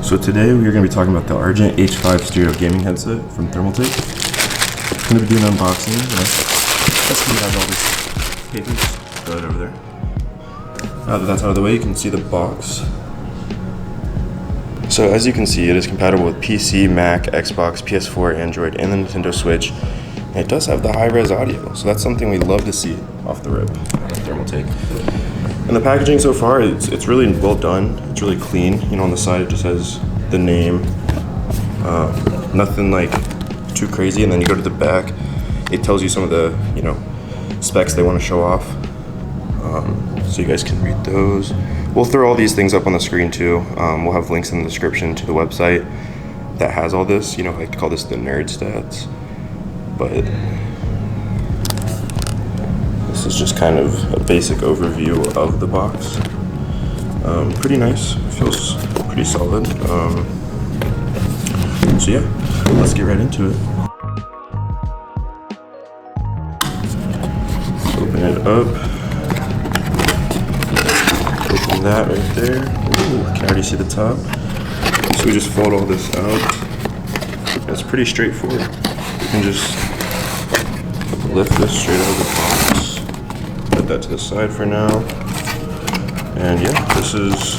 So today we are going to be talking about the Argent H5 stereo gaming headset from Thermaltake. I'm going to be doing an unboxing. Let's see, have all this paper. Just throw it over there. Now that that's out of the way, you can see the box. So as you can see, it is compatible with PC, Mac, Xbox, PS4, Android, and the Nintendo Switch. And it does have the high-res audio, so that's something we love to see off the rip with Thermaltake. And the packaging so far, it's really well done. It's really clean. You know, on the side it just has the name. Nothing like too crazy. And then you go to the back, it tells you some of the, you know, specs they want to show off. So you guys can read those. We'll throw all these things up on the screen too. We'll have links in the description to the website that has all this. You know, I like to call this the nerd stats. But this is just kind of a basic overview of the box. Pretty nice, feels pretty solid. So yeah, let's get right into it. Open it up. Open that right there. Ooh, can already see the top. So we just fold all this out. It's pretty straightforward. You can just lift this straight out of the box. Put that to the side for now. And yeah, this is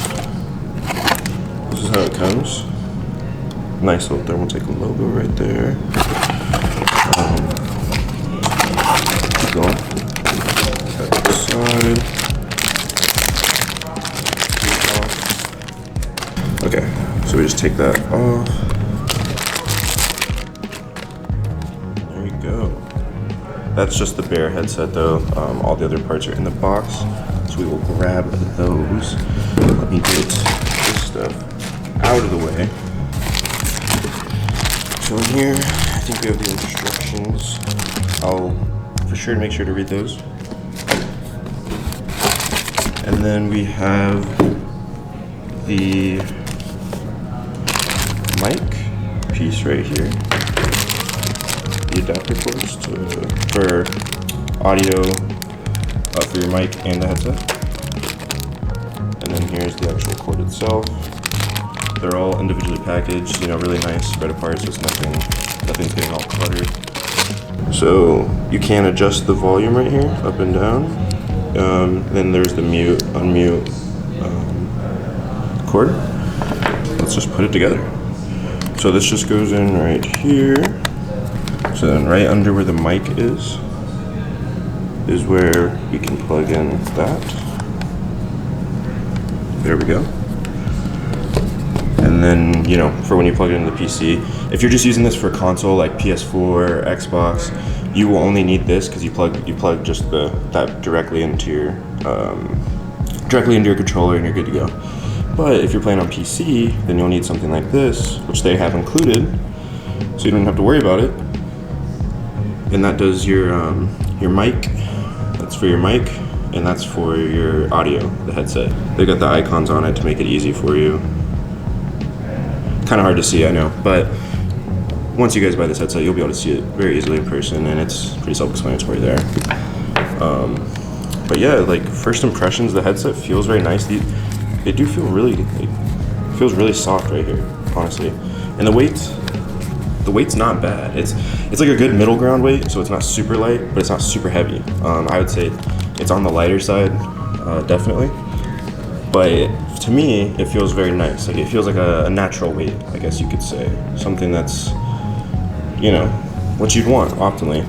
how it comes. Nice little Thermaltake logo right there. Keep going. That to the side. Okay, so we just take that off. There you go. That's just the bare headset though. All the other parts are in the box. So we will grab those. Let me get this stuff out of the way. So in here, I think we have the instructions. I'll for sure make sure to read those. And then we have the mic piece right here. The adapter ports for audio for your mic and the headset. And then here's the actual cord itself. They're all individually packaged, you know, really nice, spread apart, so it's nothing's getting all cluttered. So you can adjust the volume right here, up and down. Then there's the mute, unmute cord. Let's just put it together. So this just goes in right here. So then right under where the mic is where you can plug in that. There we go. And then, you know, for when you plug it into the PC, if you're just using this for console like PS4 or Xbox, you will only need this because you plug just that directly into your controller and you're good to go. But if you're playing on PC, then you'll need something like this, which they have included, so you don't have to worry about it. And that does your mic. That's for your mic, and that's for your audio, the headset. They got the icons on it to make it easy for you. Kind of hard to see, I know, but once you guys buy this headset, you'll be able to see it very easily in person, and it's pretty self-explanatory there. But yeah, like first impressions, the headset feels very nice. They do feel really, it feels really soft right here, honestly. And the weight's not bad. It's like a good middle ground weight, so it's not super light, but it's not super heavy. I would say it's on the lighter side, definitely. But to me, it feels very nice. Like it feels like a natural weight, I guess you could say. Something that's, you know, what you'd want optimally.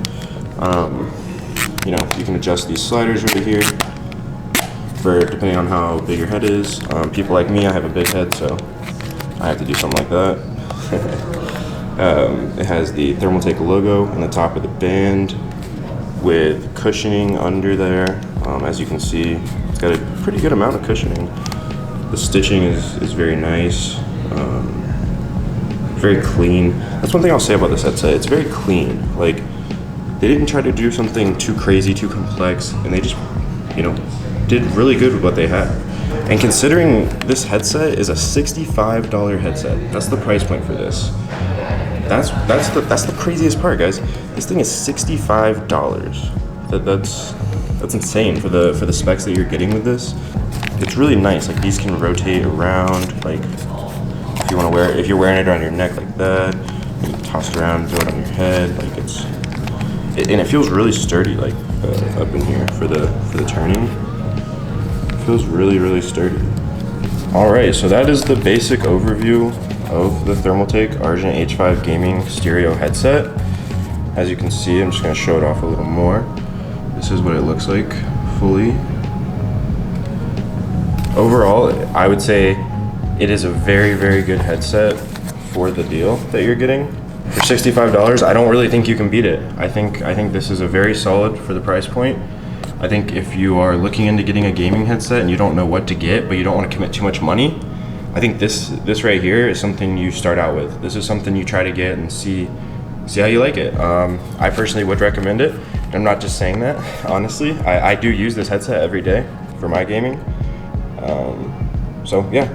You know, you can adjust these sliders right here for depending on how big your head is. People like me, I have a big head, so I have to do something like that. It has the Thermaltake logo on the top of the band with cushioning under there. As you can see, it's got a pretty good amount of cushioning. The stitching is very nice, very clean. That's one thing I'll say about this headset. It's very clean. Like, they didn't try to do something too crazy, too complex, and they just, you know, did really good with what they had. And considering this headset is a $65 headset, that's the price point for this. That's the craziest part, guys. This thing is $65. That's insane for the specs that you're getting with this. It's really nice. Like, these can rotate around. Like, If you want to wear it, if you're wearing it around your neck like that, you can toss it around, throw it on your head, like and it feels really sturdy, like up in here for the turning. It feels really sturdy. All right, so that is the basic overview of the Thermaltake Argent H5 gaming stereo headset. As you can see, I'm just going to show it off a little more. This is what it looks like fully. Overall, I would say it is a very good headset for the deal that you're getting. For $65, I don't really think you can beat it. I think this is a very solid for the price point. I think if you are looking into getting a gaming headset and you don't know what to get, but you don't want to commit too much money, I think this right here is something you start out with. This is something you try to get and see how you like it. I personally would recommend it. I'm not just saying that, honestly. I do use this headset every day for my gaming. So yeah.